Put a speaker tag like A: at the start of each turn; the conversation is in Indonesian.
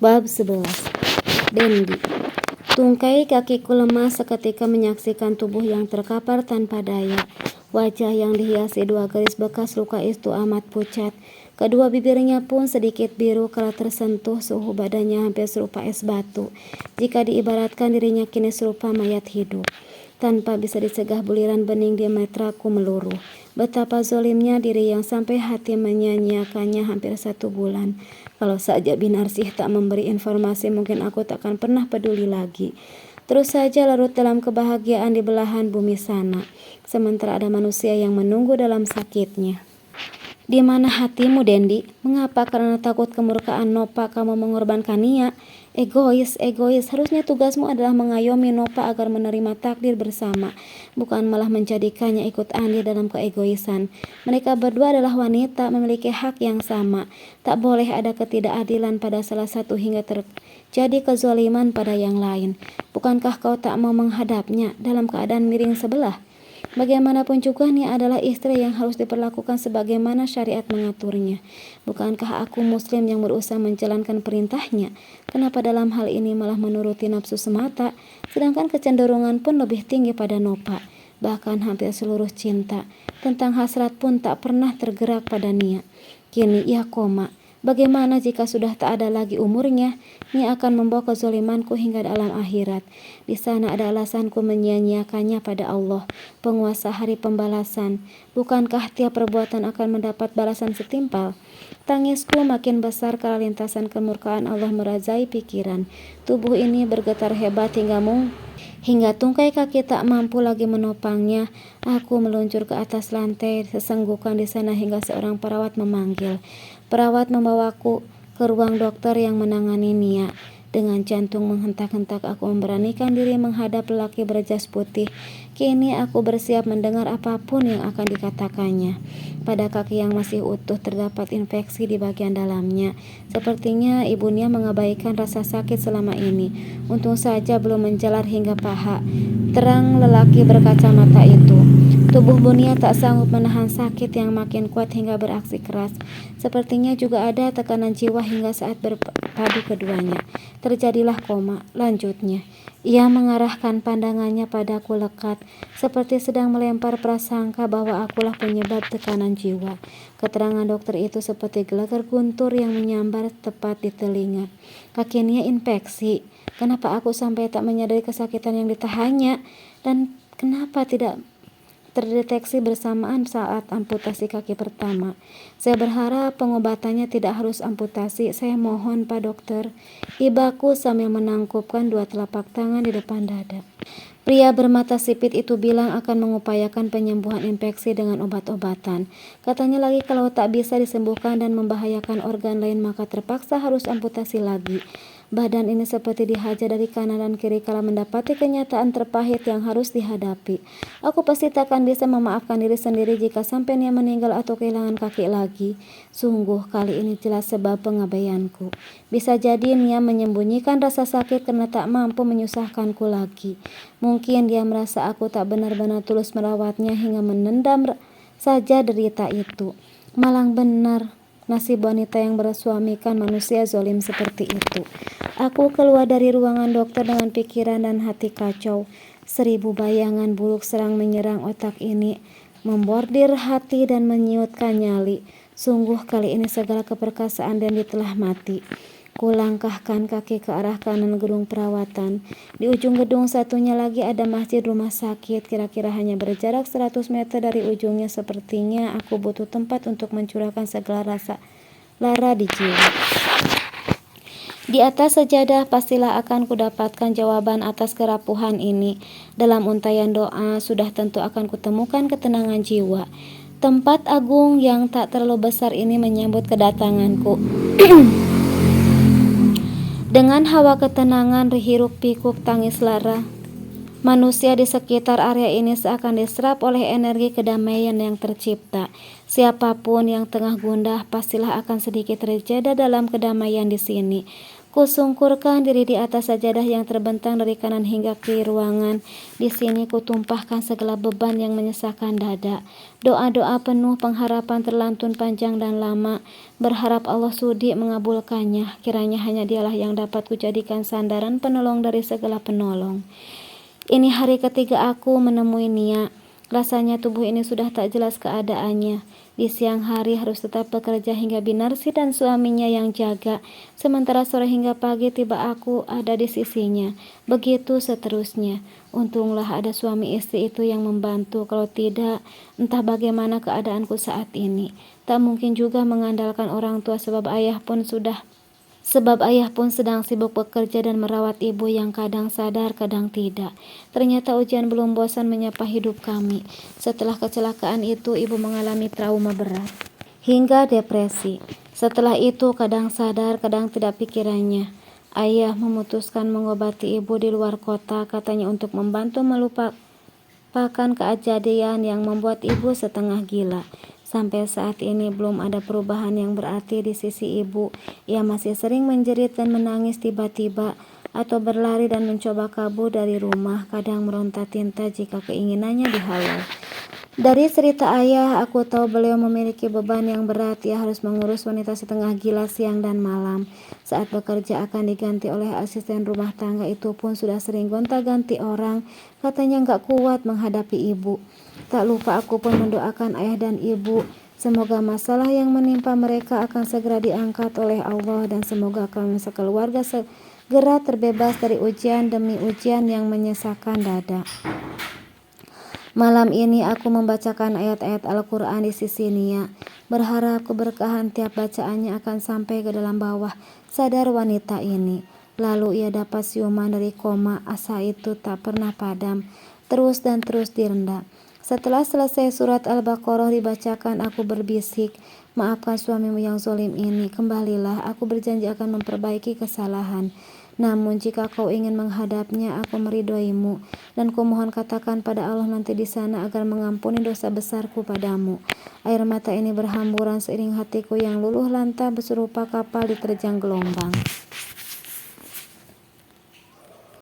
A: Bab 11. Dendi. Tungkai kakiku lemas seketika menyaksikan tubuh yang terkapar tanpa daya. Wajah yang dihiasi 2 garis bekas luka itu amat pucat. Kedua bibirnya pun sedikit biru kala tersentuh, suhu badannya hampir serupa es batu. Jika diibaratkan dirinya kini serupa mayat hidup. Tanpa bisa dicegah buliran bening di netraku meluruh. Betapa zolimnya diri yang sampai hati menyanyiakannya hampir 1 bulan. Kalau saja Binarsih tak memberi informasi, mungkin aku takkan pernah peduli lagi. Terus saja larut dalam kebahagiaan di belahan bumi sana. Sementara ada manusia yang menunggu dalam sakitnya. Di mana hatimu, Dendi? Mengapa karena takut kemurkaan Nopa kamu mengorbankan Nia? Egois. Harusnya tugasmu adalah mengayomi Nopa agar menerima takdir bersama, bukan malah menjadikannya ikut andil dalam keegoisan. Mereka berdua adalah wanita, memiliki hak yang sama. Tak boleh ada ketidakadilan pada salah satu hingga terjadi kezaliman pada yang lain. Bukankah kau tak mau menghadapnya dalam keadaan miring sebelah? Bagaimanapun juga Nia adalah istri yang harus diperlakukan sebagaimana syariat mengaturnya. Bukankah aku muslim yang berusaha menjalankan perintahnya? Kenapa dalam hal ini malah menuruti nafsu semata, sedangkan kecenderungan pun lebih tinggi pada Nopa? Bahkan hampir seluruh cinta tentang hasrat pun tak pernah tergerak pada Nia. Kini ia koma. Bagaimana jika sudah tak ada lagi umurnya? Nia akan membawa kezalimanku hingga alam akhirat. Di sana ada alasanku menyia-nyiakannya pada Allah, penguasa hari pembalasan. Bukankah tiap perbuatan akan mendapat balasan setimpal? Tangisku makin besar kala lintasan kemurkaan Allah merajai pikiran. Tubuh ini bergetar hebat hingga tungkai kaki tak mampu lagi menopangnya. Aku meluncur ke atas lantai, sesenggukan di sana hingga seorang perawat memanggil. Perawat membawaku ke ruang dokter yang menangani Nia. Dengan jantung menghentak-hentak aku memberanikan diri menghadap lelaki berjas putih. Kini aku bersiap mendengar apapun yang akan dikatakannya. Pada kaki yang masih utuh terdapat infeksi di bagian dalamnya. Sepertinya ibu Nia mengabaikan rasa sakit selama ini. Untung saja belum menjalar hingga paha. Terang lelaki berkacamata itu. Tubuh Nia tak sanggup menahan sakit yang makin kuat hingga beraksi keras. Sepertinya juga ada tekanan jiwa hingga saat berpadu keduanya. Terjadilah koma, lanjutnya. Ia mengarahkan pandangannya padaku lekat, seperti sedang melempar prasangka bahwa akulah penyebab tekanan jiwa. Keterangan dokter itu seperti gelagar guntur yang menyambar tepat di telinga. Kakinya infeksi. Kenapa aku sampai tak menyadari kesakitan yang ditahannya? Dan kenapa tidak terdeteksi bersamaan saat amputasi kaki pertama? Saya berharap pengobatannya tidak harus amputasi. Saya mohon, Pak Dokter. Ibaku sambil menangkupkan 2 telapak tangan di depan dada. Pria bermata sipit itu bilang akan mengupayakan penyembuhan infeksi dengan obat-obatan. Katanya lagi kalau tak bisa disembuhkan dan membahayakan organ lain maka terpaksa harus amputasi lagi. Badan ini seperti dihajar dari kanan dan kiri kala mendapati kenyataan terpahit yang harus dihadapi. Aku pasti takkan bisa memaafkan diri sendiri jika sampai Nia meninggal atau kehilangan kaki lagi. Sungguh kali ini jelas sebab pengabaianku. Bisa jadi Nia menyembunyikan rasa sakit karena tak mampu menyusahkanku lagi. Mungkin dia merasa aku tak benar-benar tulus merawatnya hingga menendam saja derita itu. Malang benar nasib wanita yang bersuamikan manusia zolim seperti itu. Aku keluar dari ruangan dokter dengan pikiran dan hati kacau. 1000 bayangan buruk serang menyerang otak ini, membordir hati dan menyiutkan nyali. Sungguh kali ini segala keperkasaan Dendi telah mati. Kulangkahkan kaki ke arah kanan gedung perawatan. Di ujung gedung satunya lagi ada masjid rumah sakit. Kira-kira hanya berjarak 100 meter dari ujungnya. Sepertinya aku butuh tempat untuk mencurahkan segala rasa lara di jiwa. Di atas sejadah pastilah akan kudapatkan jawaban atas kerapuhan ini. Dalam untaian doa sudah tentu akan kutemukan ketenangan jiwa. Tempat agung yang tak terlalu besar ini menyambut kedatanganku. Dengan hawa ketenangan, hiruk pikuk tangis lara manusia di sekitar area ini seakan diserap oleh energi kedamaian yang tercipta. Siapapun yang tengah gundah pastilah akan sedikit terjeda dalam kedamaian di sini. Kusungkurkan diri di atas sajadah yang terbentang dari kanan hingga kiri ruangan. Di sini kutumpahkan segala beban yang menyesakkan dada. Doa-doa penuh pengharapan terlantun panjang dan lama, berharap Allah sudi mengabulkannya. Kiranya hanya Dialah yang dapat kujadikan sandaran penolong dari segala penolong. Ini hari ketiga aku menemui Nia. Rasanya tubuh ini sudah tak jelas keadaannya. Di siang hari harus tetap bekerja hingga Binarsi dan suaminya yang jaga. Sementara sore hingga pagi tiba aku ada di sisinya. Begitu seterusnya. Untunglah ada suami istri itu yang membantu. Kalau tidak, entah bagaimana keadaanku saat ini. Tak mungkin juga mengandalkan orang tua sebab ayah pun sedang sibuk bekerja dan merawat ibu yang kadang sadar, kadang tidak. Ternyata ujian belum bosan menyapa hidup kami. Setelah kecelakaan itu, ibu mengalami trauma berat hingga depresi. Setelah itu, kadang sadar, kadang tidak pikirannya. Ayah memutuskan mengobati ibu di luar kota, katanya untuk membantu melupakan kejadian yang membuat ibu setengah gila. Sampai saat ini belum ada perubahan yang berarti di sisi ibu. Ia masih sering menjerit dan menangis tiba-tiba atau berlari dan mencoba kabur dari rumah, kadang meronta-tinta jika keinginannya dihalau. Dari cerita ayah, aku tahu beliau memiliki beban yang berat. Ia harus mengurus wanita setengah gila siang dan malam. Saat bekerja akan diganti oleh asisten rumah tangga, itu pun sudah sering gonta-ganti orang. Katanya gak kuat menghadapi ibu. Tak lupa aku pun mendoakan ayah dan ibu. Semoga masalah yang menimpa mereka akan segera diangkat oleh Allah dan semoga kami sekeluarga segera terbebas dari ujian demi ujian yang menyesakkan dada. Malam ini aku membacakan ayat-ayat Al-Quran di sisi Nia. Berharap keberkahan tiap bacaannya akan sampai ke dalam bawah sadar wanita ini. Lalu ia dapat siuman dari koma. Asa itu tak pernah padam. Terus dan terus direndam. Setelah selesai surat Al-Baqarah dibacakan, aku berbisik, maafkan suamimu yang zalim ini. Kembalilah, aku berjanji akan memperbaiki kesalahan. Namun jika kau ingin menghadapnya, aku meridhoimu, dan kumohon katakan pada Allah nanti di sana agar mengampuni dosa besarku padamu. Air mata ini berhamburan seiring hatiku yang luluh lantah serupa kapal diterjang gelombang.